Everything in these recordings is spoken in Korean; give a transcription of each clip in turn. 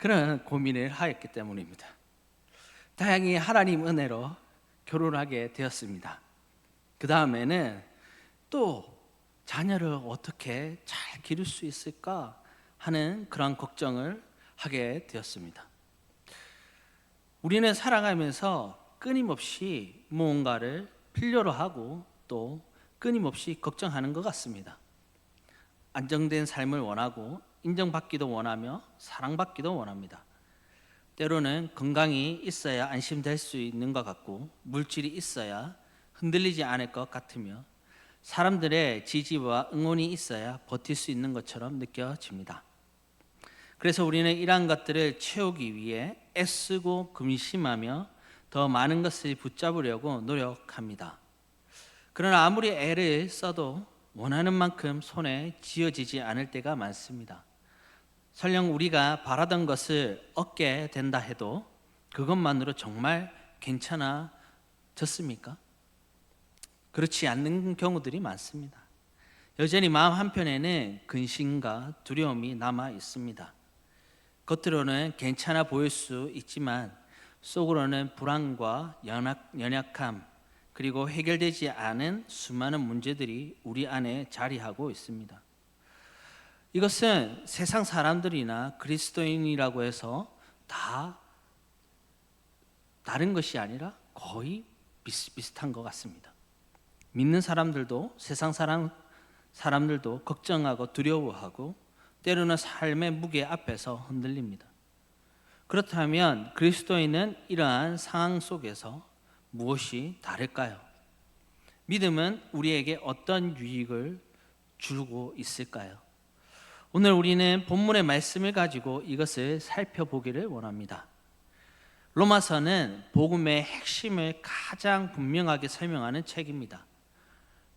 그런 고민을 하였기 때문입니다. 다행히 하나님 은혜로 결혼하게 되었습니다. 그 다음에는 또 자녀를 어떻게 잘 기를 수 있을까 하는 그런 걱정을 하게 되었습니다. 우리는 살아가면서 끊임없이 무언가를 필요로 하고 또 끊임없이 걱정하는 것 같습니다. 안정된 삶을 원하고 인정받기도 원하며 사랑받기도 원합니다. 때로는 건강이 있어야 안심될 수 있는 것 같고 물질이 있어야 흔들리지 않을 것 같으며 사람들의 지지와 응원이 있어야 버틸 수 있는 것처럼 느껴집니다. 그래서 우리는 이러한 것들을 채우기 위해 애쓰고 근심하며 더 많은 것을 붙잡으려고 노력합니다. 그러나 아무리 애를 써도 원하는 만큼 손에 쥐어지지 않을 때가 많습니다. 설령 우리가 바라던 것을 얻게 된다 해도 그것만으로 정말 괜찮아졌습니까? 그렇지 않는 경우들이 많습니다. 여전히 마음 한편에는 근심과 두려움이 남아 있습니다. 겉으로는 괜찮아 보일 수 있지만 속으로는 불안과 연약함 그리고 해결되지 않은 수많은 문제들이 우리 안에 자리하고 있습니다. 이것은 세상 사람들이나 그리스도인이라고 해서 다 다른 것이 아니라 거의 비슷비슷한 것 같습니다. 믿는 사람들도 세상 사람들도 걱정하고 두려워하고 때로는 삶의 무게 앞에서 흔들립니다. 그렇다면 그리스도인은 이러한 상황 속에서 무엇이 다를까요? 믿음은 우리에게 어떤 유익을 주고 있을까요? 오늘 우리는 본문의 말씀을 가지고 이것을 살펴보기를 원합니다. 로마서는 복음의 핵심을 가장 분명하게 설명하는 책입니다.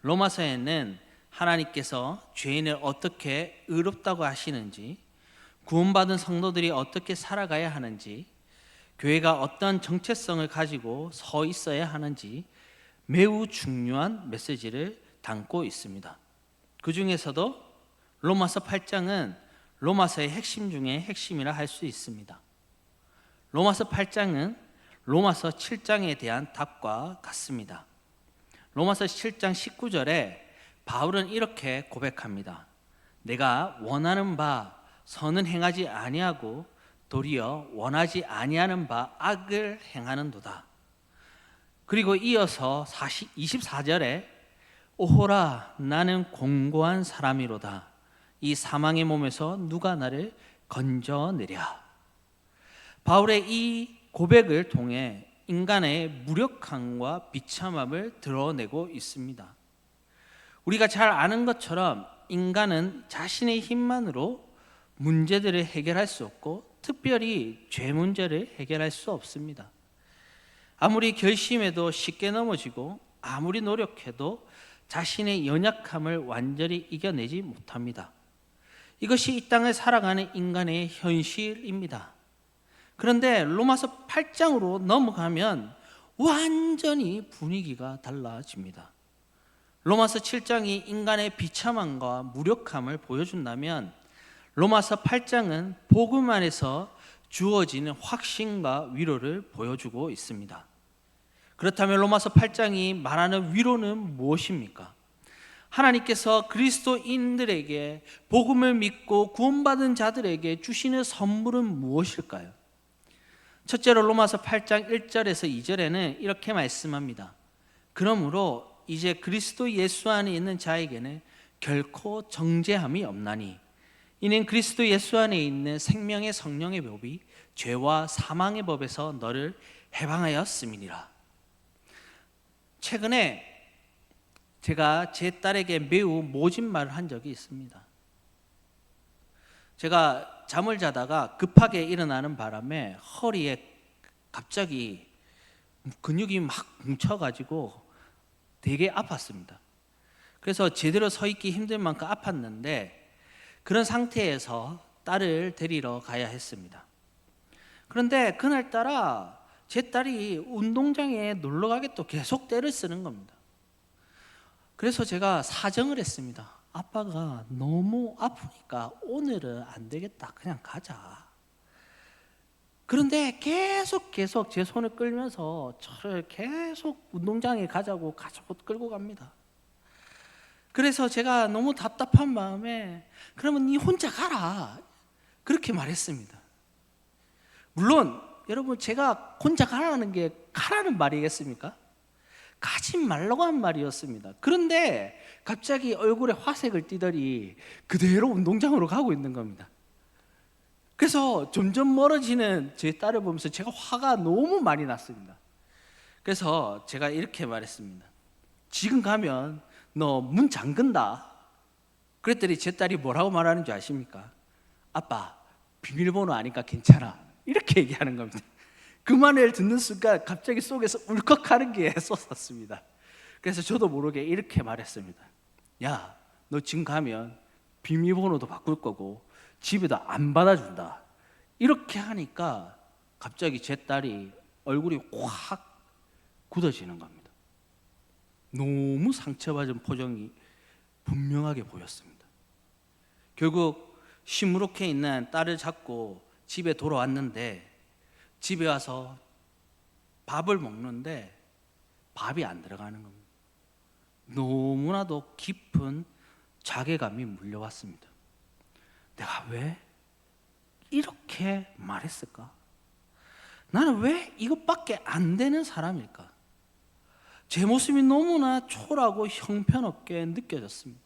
로마서에는 하나님께서 죄인을 어떻게 의롭다고 하시는지, 구원받은 성도들이 어떻게 살아가야 하는지, 교회가 어떤 정체성을 가지고 서 있어야 하는지 매우 중요한 메시지를 담고 있습니다. 그 중에서도 로마서 8장은 로마서의 핵심 중에 핵심이라 할 수 있습니다. 로마서 8장은 로마서 7장에 대한 답과 같습니다. 로마서 7장 19절에 바울은 이렇게 고백합니다. 내가 원하는 바 선은 행하지 아니하고 도리어 원하지 아니하는 바 악을 행하는도다. 그리고 이어서 24절에 오호라 나는 공고한 사람이로다. 이 사망의 몸에서 누가 나를 건져내랴. 바울의 이 고백을 통해 인간의 무력함과 비참함을 드러내고 있습니다. 우리가 잘 아는 것처럼 인간은 자신의 힘만으로 문제들을 해결할 수 없고 특별히 죄 문제를 해결할 수 없습니다. 아무리 결심해도 쉽게 넘어지고 아무리 노력해도 자신의 연약함을 완전히 이겨내지 못합니다. 이것이 이 땅을 살아가는 인간의 현실입니다. 그런데 로마서 8장으로 넘어가면 완전히 분위기가 달라집니다. 로마서 7장이 인간의 비참함과 무력함을 보여준다면 로마서 8장은 복음 안에서 주어지는 확신과 위로를 보여주고 있습니다. 그렇다면 로마서 8장이 말하는 위로는 무엇입니까? 하나님께서 그리스도인들에게 복음을 믿고 구원받은 자들에게 주시는 선물은 무엇일까요? 첫째로 로마서 8장 1절에서 2절에는 이렇게 말씀합니다. 그러므로 이제 그리스도 예수 안에 있는 자에게는 결코 정죄함이 없나니 이는 그리스도 예수 안에 있는 생명의 성령의 법이 죄와 사망의 법에서 너를 해방하였음이니라. 최근에 제가 제 딸에게 매우 모진 말을 한 적이 있습니다. 제가 잠을 자다가 급하게 일어나는 바람에 허리에 갑자기 근육이 막 뭉쳐가지고 되게 아팠습니다. 그래서 제대로 서 있기 힘들 만큼 아팠는데 그런 상태에서 딸을 데리러 가야 했습니다. 그런데 그날따라 제 딸이 운동장에 놀러 가겠다고 계속 떼를 쓰는 겁니다. 그래서 제가 사정을 했습니다. 아빠가 너무 아프니까 오늘은 안 되겠다. 그냥 가자. 그런데 계속 제 손을 끌면서 저를 계속 운동장에 가자고 끌고 갑니다. 그래서 제가 너무 답답한 마음에 그러면 니 혼자 가라 그렇게 말했습니다. 물론 여러분, 제가 혼자 가라는 게 가라는 말이겠습니까? 가지 말라고 한 말이었습니다. 그런데 갑자기 얼굴에 화색을 띠더니 그대로 운동장으로 가고 있는 겁니다. 그래서 점점 멀어지는 제 딸을 보면서 제가 화가 너무 많이 났습니다. 그래서 제가 이렇게 말했습니다. 지금 가면 너 문 잠근다. 그랬더니 제 딸이 뭐라고 말하는 줄 아십니까? 아빠, 비밀번호 아니까 괜찮아. 이렇게 얘기하는 겁니다. 그 말을 듣는 순간 갑자기 속에서 울컥하는 게 솟았습니다. 그래서 저도 모르게 이렇게 말했습니다. 야, 너 지금 가면 비밀번호도 바꿀 거고 집에도 안 받아준다. 이렇게 하니까 갑자기 제 딸이 얼굴이 확 굳어지는 겁니다. 너무 상처받은 표정이 분명하게 보였습니다. 결국 시무룩해 있는 딸을 잡고 집에 돌아왔는데, 집에 와서 밥을 먹는데 밥이 안 들어가는 겁니다. 너무나도 깊은 자괴감이 물려왔습니다. 내가 왜 이렇게 말했을까? 나는 왜 이것밖에 안 되는 사람일까? 제 모습이 너무나 초라하고 형편없게 느껴졌습니다.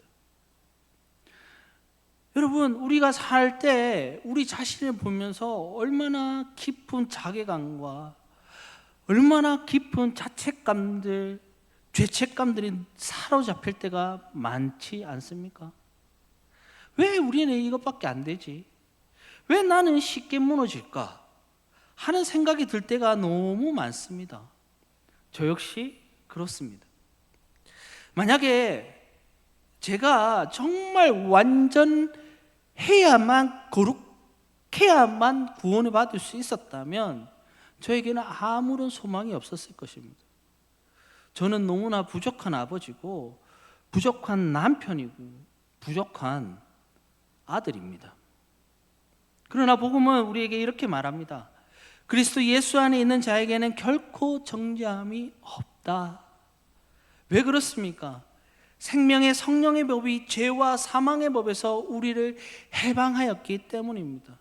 여러분, 우리가 살 때 우리 자신을 보면서 얼마나 깊은 자괴감과 얼마나 깊은 자책감들, 죄책감들이 사로잡힐 때가 많지 않습니까? 왜 우리는 이것밖에 안 되지? 왜 나는 쉽게 무너질까? 하는 생각이 들 때가 너무 많습니다. 저 역시 그렇습니다. 만약에 제가 정말 완전 해야만, 거룩해야만 구원을 받을 수 있었다면 저에게는 아무런 소망이 없었을 것입니다. 저는 너무나 부족한 아버지고 부족한 남편이고 부족한 아들입니다. 그러나 복음은 우리에게 이렇게 말합니다. 그리스도 예수 안에 있는 자에게는 결코 정죄함이 없다. 왜 그렇습니까? 생명의 성령의 법이 죄와 사망의 법에서 우리를 해방하였기 때문입니다.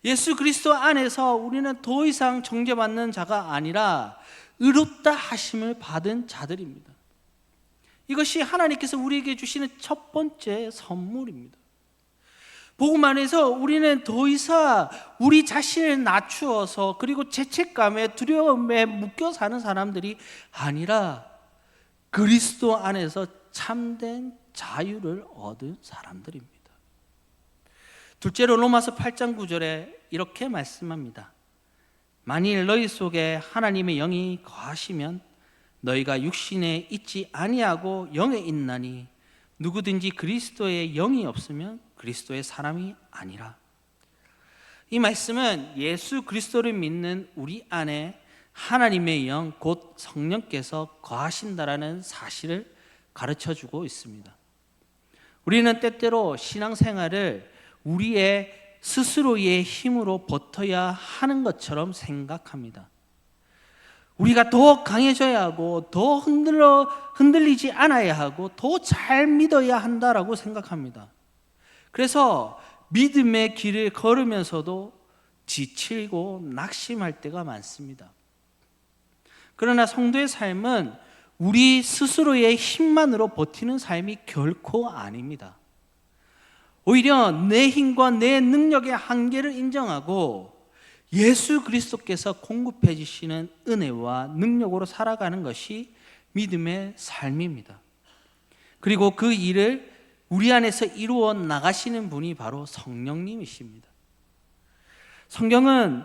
예수 그리스도 안에서 우리는 더 이상 정죄받는 자가 아니라 의롭다 하심을 받은 자들입니다. 이것이 하나님께서 우리에게 주시는 첫 번째 선물입니다. 복음 안에서 우리는 더 이상 우리 자신을 낮추어서 그리고 죄책감에 두려움에 묶여 사는 사람들이 아니라 그리스도 안에서 참된 자유를 얻은 사람들입니다. 둘째로 로마서 8장 9절에 이렇게 말씀합니다. 만일 너희 속에 하나님의 영이 거하시면 너희가 육신에 있지 아니하고 영에 있나니 누구든지 그리스도의 영이 없으면 그리스도의 사람이 아니라. 이 말씀은 예수 그리스도를 믿는 우리 안에 하나님의 영 곧 성령께서 거하신다라는 사실을 가르쳐주고 있습니다. 우리는 때때로 신앙생활을 우리의 스스로의 힘으로 버텨야 하는 것처럼 생각합니다. 우리가 더 강해져야 하고 더 흔들리지 않아야 하고 더 잘 믿어야 한다라고 생각합니다. 그래서 믿음의 길을 걸으면서도 지치고 낙심할 때가 많습니다. 그러나 성도의 삶은 우리 스스로의 힘만으로 버티는 삶이 결코 아닙니다. 오히려 내 힘과 내 능력의 한계를 인정하고 예수 그리스도께서 공급해 주시는 은혜와 능력으로 살아가는 것이 믿음의 삶입니다. 그리고 그 일을 우리 안에서 이루어 나가시는 분이 바로 성령님이십니다. 성경은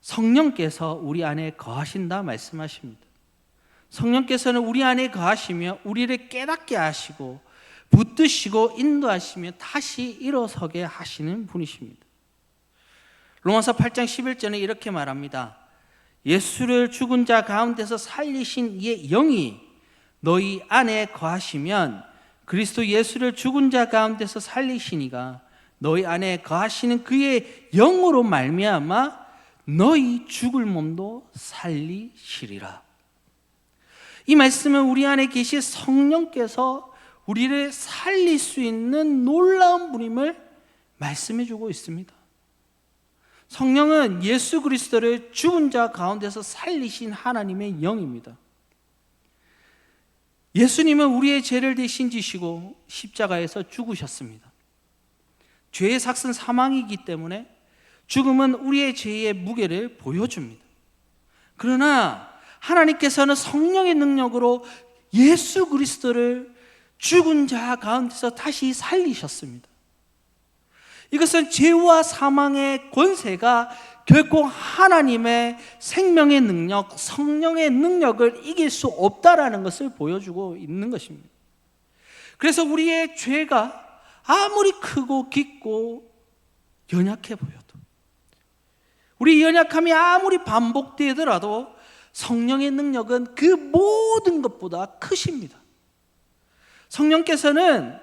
성령께서 우리 안에 거하신다 말씀하십니다. 성령께서는 우리 안에 거하시며 우리를 깨닫게 하시고 붙드시고 인도하시며 다시 일어서게 하시는 분이십니다. 로마서 8장 11절에 이렇게 말합니다. 예수를 죽은 자 가운데서 살리신 이의 영이 너희 안에 거하시면 그리스도 예수를 죽은 자 가운데서 살리시니가 너희 안에 거하시는 그의 영으로 말미암아 너희 죽을 몸도 살리시리라. 이 말씀은 우리 안에 계신 성령께서 우리를 살릴 수 있는 놀라운 분임을 말씀해 주고 있습니다. 성령은 예수 그리스도를 죽은 자 가운데서 살리신 하나님의 영입니다. 예수님은 우리의 죄를 대신 지시고 십자가에서 죽으셨습니다. 죄의 삭은 사망이기 때문에 죽음은 우리의 죄의 무게를 보여줍니다. 그러나 하나님께서는 성령의 능력으로 예수 그리스도를 죽은 자 가운데서 다시 살리셨습니다. 이것은 죄와 사망의 권세가 결코 하나님의 생명의 능력, 성령의 능력을 이길 수 없다라는 것을 보여주고 있는 것입니다. 그래서 우리의 죄가 아무리 크고 깊고 연약해 보여도, 우리 연약함이 아무리 반복되더라도 성령의 능력은 그 모든 것보다 크십니다. 성령께서는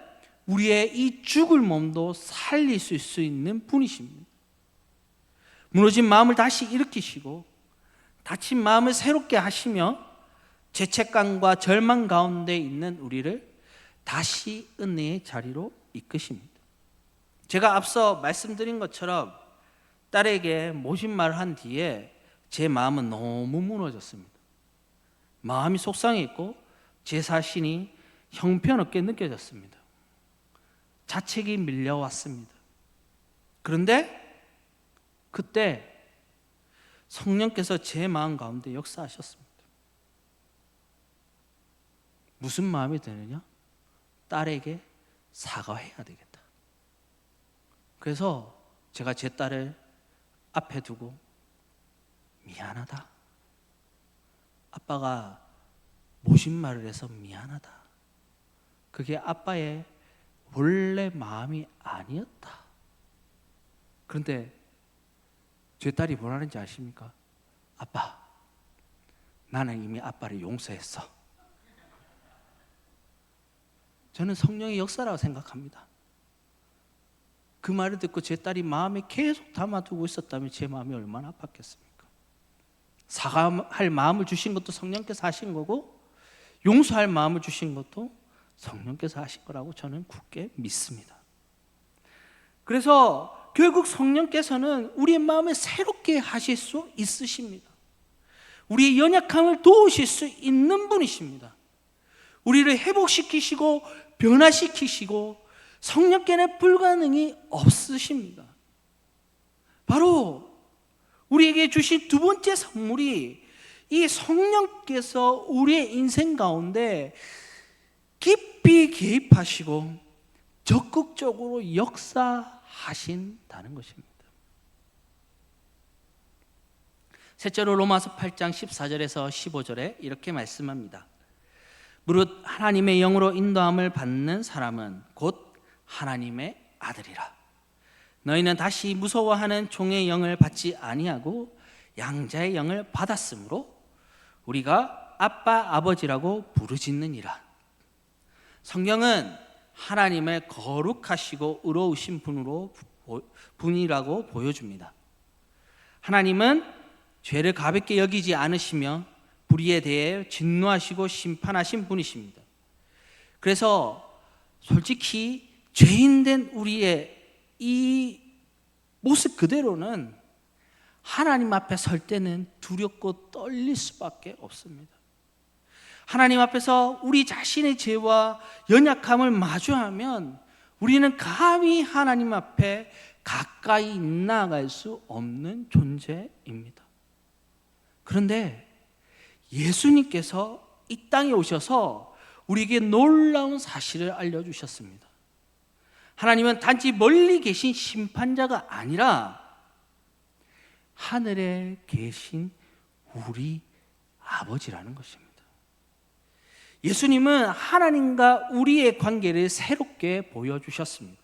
우리의 이 죽을 몸도 살릴 수 있는 분이십니다. 무너진 마음을 다시 일으키시고 다친 마음을 새롭게 하시며 죄책감과 절망 가운데 있는 우리를 다시 은혜의 자리로 이끄십니다. 제가 앞서 말씀드린 것처럼 딸에게 모신말을 한 뒤에 제 마음은 너무 무너졌습니다. 마음이 속상했고 제 자신이 형편없게 느껴졌습니다. 자책이 밀려왔습니다. 그런데 그때 성령께서 제 마음 가운데 역사하셨습니다. 무슨 마음이 드느냐? 딸에게 사과해야 되겠다. 그래서 제가 제 딸을 앞에 두고 미안하다. 아빠가 모신말을 해서 미안하다. 그게 아빠의 원래 마음이 아니었다. 그런데 제 딸이 뭐라는지 아십니까? 아빠, 나는 이미 아빠를 용서했어. 저는 성령의 역사라고 생각합니다. 그 말을 듣고 제 딸이 마음에 계속 담아두고 있었다면 제 마음이 얼마나 아팠겠습니까? 사과할 마음을 주신 것도 성령께서 하신 거고 용서할 마음을 주신 것도 성령께서 하신 거라고 저는 굳게 믿습니다. 그래서 결국 성령께서는 우리의 마음을 새롭게 하실 수 있으십니다. 우리의 연약함을 도우실 수 있는 분이십니다. 우리를 회복시키시고 변화시키시고 성령께는 불가능이 없으십니다. 바로 우리에게 주신 두 번째 선물이 이 성령께서 우리의 인생 가운데 깊이 개입하시고 적극적으로 역사하신다는 것입니다. 셋째로 로마서 8장 14절에서 15절에 이렇게 말씀합니다. 무릇 하나님의 영으로 인도함을 받는 사람은 곧 하나님의 아들이라. 너희는 다시 무서워하는 종의 영을 받지 아니하고 양자의 영을 받았으므로 우리가 아빠 아버지라고 부르짖느니라. 성경은 하나님의 거룩하시고 의로우신 분이라고 보여줍니다. 하나님은 죄를 가볍게 여기지 않으시며 불의에 대해 진노하시고 심판하신 분이십니다. 그래서 솔직히 죄인된 우리의 이 모습 그대로는 하나님 앞에 설 때는 두렵고 떨릴 수밖에 없습니다. 하나님 앞에서 우리 자신의 죄와 연약함을 마주하면 우리는 감히 하나님 앞에 가까이 나아갈 수 없는 존재입니다. 그런데 예수님께서 이 땅에 오셔서 우리에게 놀라운 사실을 알려주셨습니다. 하나님은 단지 멀리 계신 심판자가 아니라 하늘에 계신 우리 아버지라는 것입니다. 예수님은 하나님과 우리의 관계를 새롭게 보여주셨습니다.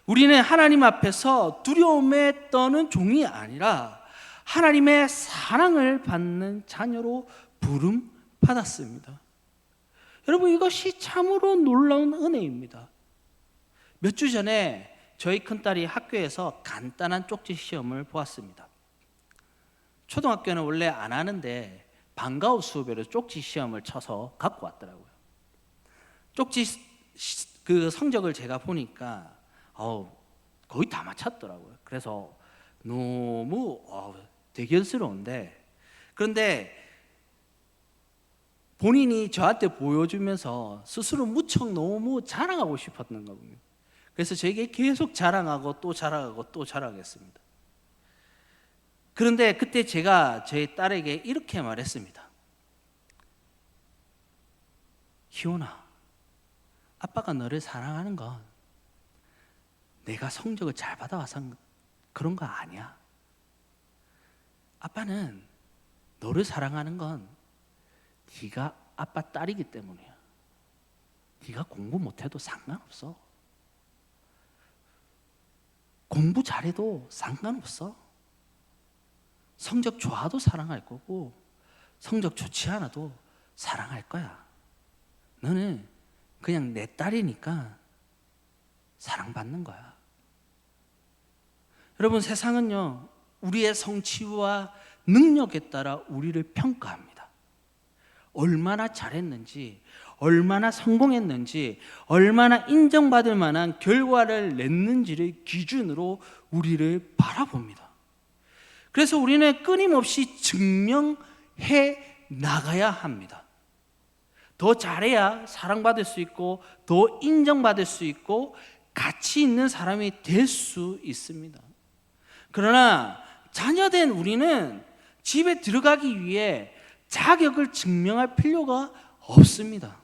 우리는 하나님 앞에서 두려움에 떠는 종이 아니라 하나님의 사랑을 받는 자녀로 부름받았습니다. 여러분, 이것이 참으로 놀라운 은혜입니다. 몇 주 전에 저희 큰딸이 학교에서 간단한 쪽지 시험을 보았습니다. 초등학교는 원래 안 하는데 방과후 수업으로 쪽지 시험을 쳐서 갖고 왔더라고요. 쪽지 그 성적을 제가 보니까 거의 다 맞췄더라고요. 그래서 너무 대견스러운데, 그런데 본인이 저한테 보여주면서 스스로 무척 너무 자랑하고 싶었는 겁니다. 그래서 저에게 계속 자랑하고 또 자랑하고 또 자랑했습니다. 그런데 그때 제가 저희 딸에게 이렇게 말했습니다. 희원아, 아빠가 너를 사랑하는 건 내가 성적을 잘 받아와서 그런 거 아니야. 아빠는 너를 사랑하는 건 네가 아빠 딸이기 때문이야. 네가 공부 못해도 상관없어. 공부 잘해도 상관없어. 성적 좋아도 사랑할 거고 성적 좋지 않아도 사랑할 거야. 너는 그냥 내 딸이니까 사랑받는 거야. 여러분, 세상은요, 우리의 성취와 능력에 따라 우리를 평가합니다. 얼마나 잘했는지, 얼마나 성공했는지, 얼마나 인정받을 만한 결과를 냈는지를 기준으로 우리를 바라봅니다. 그래서 우리는 끊임없이 증명해 나가야 합니다. 더 잘해야 사랑받을 수 있고 더 인정받을 수 있고 가치 있는 사람이 될 수 있습니다. 그러나 자녀된 우리는 집에 들어가기 위해 자격을 증명할 필요가 없습니다.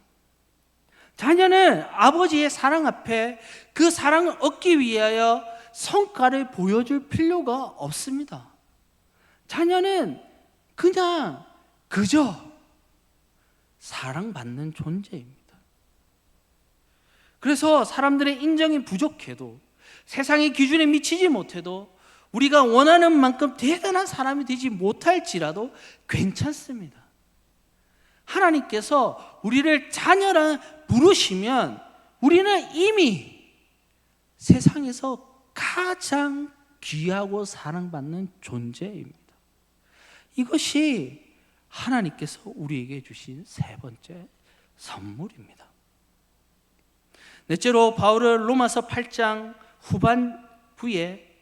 자녀는 아버지의 사랑 앞에 그 사랑을 얻기 위하여 성과를 보여줄 필요가 없습니다. 자녀는 그냥 그저 사랑받는 존재입니다. 그래서 사람들의 인정이 부족해도, 세상의 기준에 미치지 못해도, 우리가 원하는 만큼 대단한 사람이 되지 못할지라도 괜찮습니다. 하나님께서 우리를 자녀라 부르시면 우리는 이미 세상에서 가장 귀하고 사랑받는 존재입니다. 이것이 하나님께서 우리에게 주신 세 번째 선물입니다. 넷째로 바울은 로마서 8장 후반부에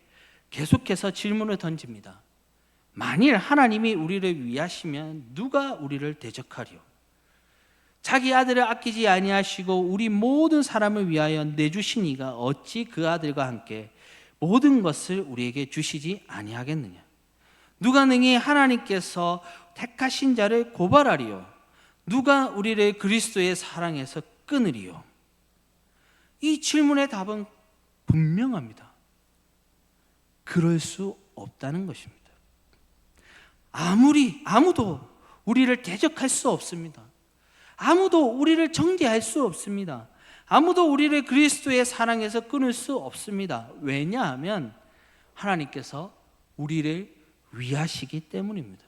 계속해서 질문을 던집니다. 만일 하나님이 우리를 위하시면 누가 우리를 대적하리요? 자기 아들을 아끼지 아니하시고 우리 모든 사람을 위하여 내주신 이가 어찌 그 아들과 함께 모든 것을 우리에게 주시지 아니하겠느냐? 누가 능히 하나님께서 택하신 자를 고발하리요? 누가 우리를 그리스도의 사랑에서 끊으리요? 이 질문의 답은 분명합니다. 그럴 수 없다는 것입니다. 아무도 우리를 대적할 수 없습니다. 아무도 우리를 정죄할 수 없습니다. 아무도 우리를 그리스도의 사랑에서 끊을 수 없습니다. 왜냐하면 하나님께서 우리를 위하시기 때문입니다.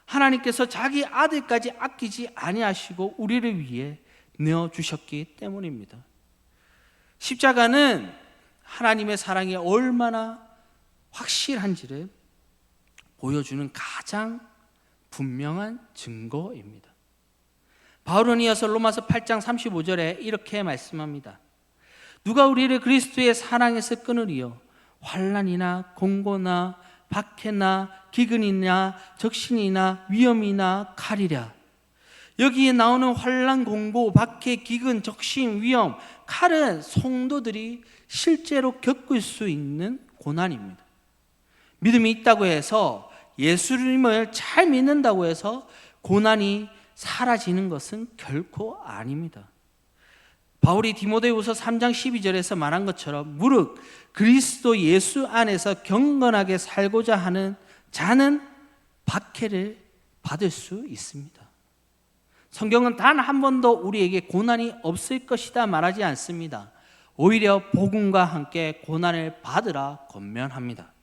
하나님께서 자기 아들까지 아끼지 아니하시고 우리를 위해 내어주셨기 때문입니다. 십자가는 하나님의 사랑이 얼마나 확실한지를 보여주는 가장 분명한 증거입니다. 바울은 이어서 로마서 8장 35절에 이렇게 말씀합니다. 누가 우리를 그리스도의 사랑에서 끊으리요? 환난이나 공고나 박해나 기근이나 적신이나 위험이나 칼이랴. 여기에 나오는 환난, 공고, 박해, 기근, 적신, 위험, 칼은 성도들이 실제로 겪을 수 있는 고난입니다. 믿음이 있다고 해서, 예수님을 잘 믿는다고 해서 고난이 사라지는 것은 결코 아닙니다. 바울이 디모데후서 3장 12절에서 말한 것처럼 무릇 그리스도 예수 안에서 경건하게 살고자 하는 자는 박해를 받을 수 있습니다. 성경은 단 한 번도 우리에게 고난이 없을 것이다 말하지 않습니다. 오히려 복음과 함께 고난을 받으라 권면합니다.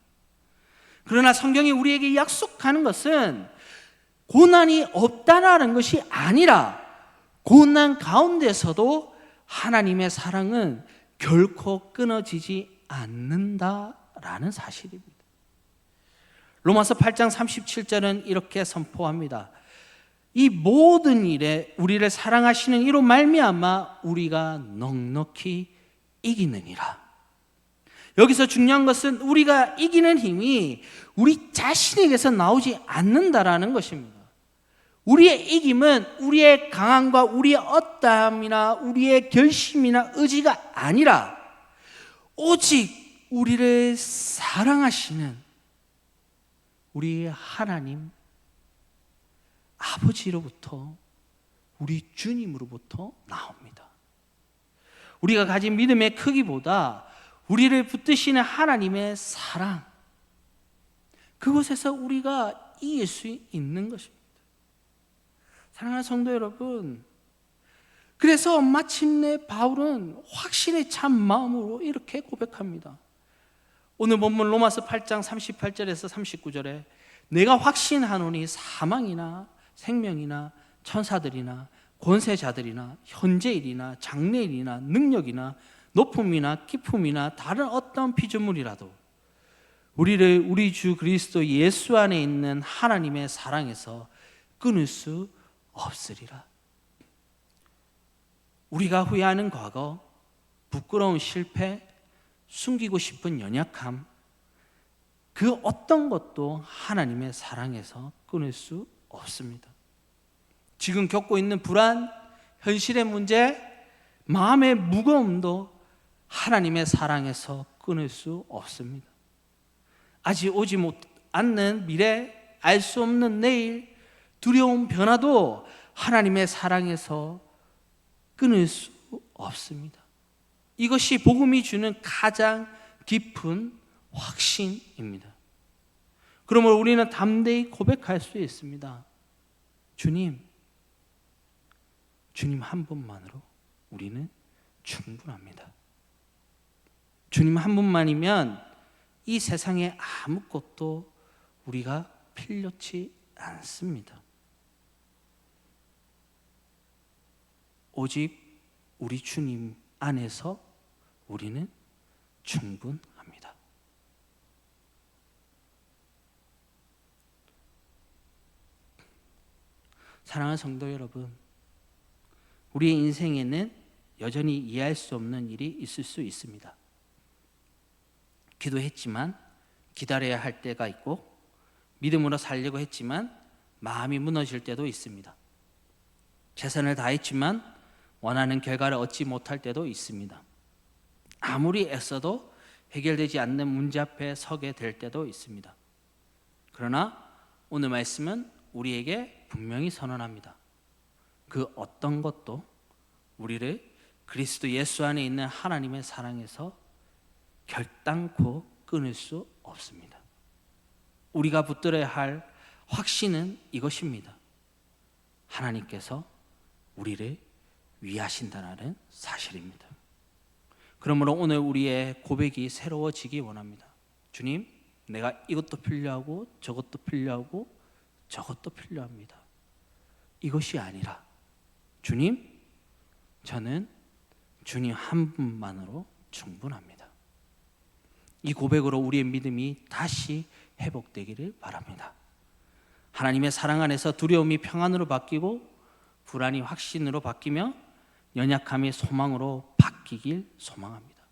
그러나 성경이 우리에게 약속하는 것은 고난이 없다라는 것이 아니라 고난 가운데서도 하나님의 사랑은 결코 끊어지지 않는다라는 사실입니다. 로마서 8장 37절은 이렇게 선포합니다. 이 모든 일에 우리를 사랑하시는 이로 말미암아 우리가 넉넉히 이기느니라. 여기서 중요한 것은 우리가 이기는 힘이 우리 자신에게서 나오지 않는다라는 것입니다. 우리의 이김은 우리의 강함과 우리의 어떠함이나 우리의 결심이나 의지가 아니라 오직 우리를 사랑하시는 우리 하나님 아버지로부터, 우리 주님으로부터 나옵니다. 우리가 가진 믿음의 크기보다 우리를 붙드시는 하나님의 사랑, 그곳에서 우리가 이길 수 있는 것입니다. 사랑하는 성도 여러분, 그래서 마침내 바울은 확신의 참 마음으로 이렇게 고백합니다. 오늘 본문 로마서 8장 38절에서 39절에 내가 확신하노니 사망이나 생명이나 천사들이나 권세자들이나 현재일이나 장래일이나 능력이나 높음이나 깊음이나 다른 어떤 피조물이라도 우리를 우리 주 그리스도 예수 안에 있는 하나님의 사랑에서 끊을 수 없으리라. 우리가 후회하는 과거, 부끄러운 실패, 숨기고 싶은 연약함, 그 어떤 것도 하나님의 사랑에서 끊을 수 없습니다. 지금 겪고 있는 불안, 현실의 문제, 마음의 무거움도 하나님의 사랑에서 끊을 수 없습니다. 아직 오지 않는 미래, 알 수 없는 내일, 두려운 변화도 하나님의 사랑에서 끊을 수 없습니다. 이것이 복음이 주는 가장 깊은 확신입니다. 그러므로 우리는 담대히 고백할 수 있습니다. 주님 한 분만으로 우리는 충분합니다. 주님 한 분만이면 이 세상에 아무것도 우리가 필요치 않습니다. 오직 우리 주님 안에서 우리는 충분합니다. 사랑하는 성도 여러분, 우리의 인생에는 여전히 이해할 수 없는 일이 있을 수 있습니다. 기도했지만 기다려야 할 때가 있고, 믿음으로 살려고 했지만 마음이 무너질 때도 있습니다. 최선을 다했지만 원하는 결과를 얻지 못할 때도 있습니다. 아무리 애써도 해결되지 않는 문제 앞에 서게 될 때도 있습니다. 그러나 오늘 말씀은 우리에게 분명히 선언합니다. 그 어떤 것도 우리를 그리스도 예수 안에 있는 하나님의 사랑에서 결단코 끊을 수 없습니다. 우리가 붙들어야 할 확신은 이것입니다. 하나님께서 우리를 위하신다는 사실입니다. 그러므로 오늘 우리의 고백이 새로워지기 원합니다. 주님, 내가 이것도 필요하고 저것도 필요하고 저것도 필요합니다. 이것이 아니라 주님, 저는 주님 한 분만으로 충분합니다. 이 고백으로 우리의 믿음이 다시 회복되기를 바랍니다. 하나님의 사랑 안에서 두려움이 평안으로 바뀌고 불안이 확신으로 바뀌며 연약함이 소망으로 바뀌길 소망합니다.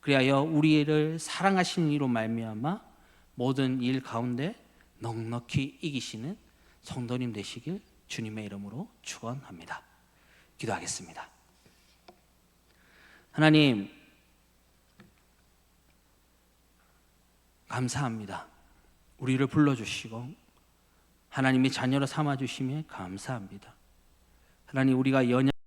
그리하여 우리를 사랑하시는 이로 말미암아 모든 일 가운데 넉넉히 이기시는 성도님 되시길 주님의 이름으로 축원합니다. 기도하겠습니다. 하나님, 감사합니다. 우리를 불러주시고 하나님이 자녀로 삼아주심에 감사합니다. 하나님, 우리가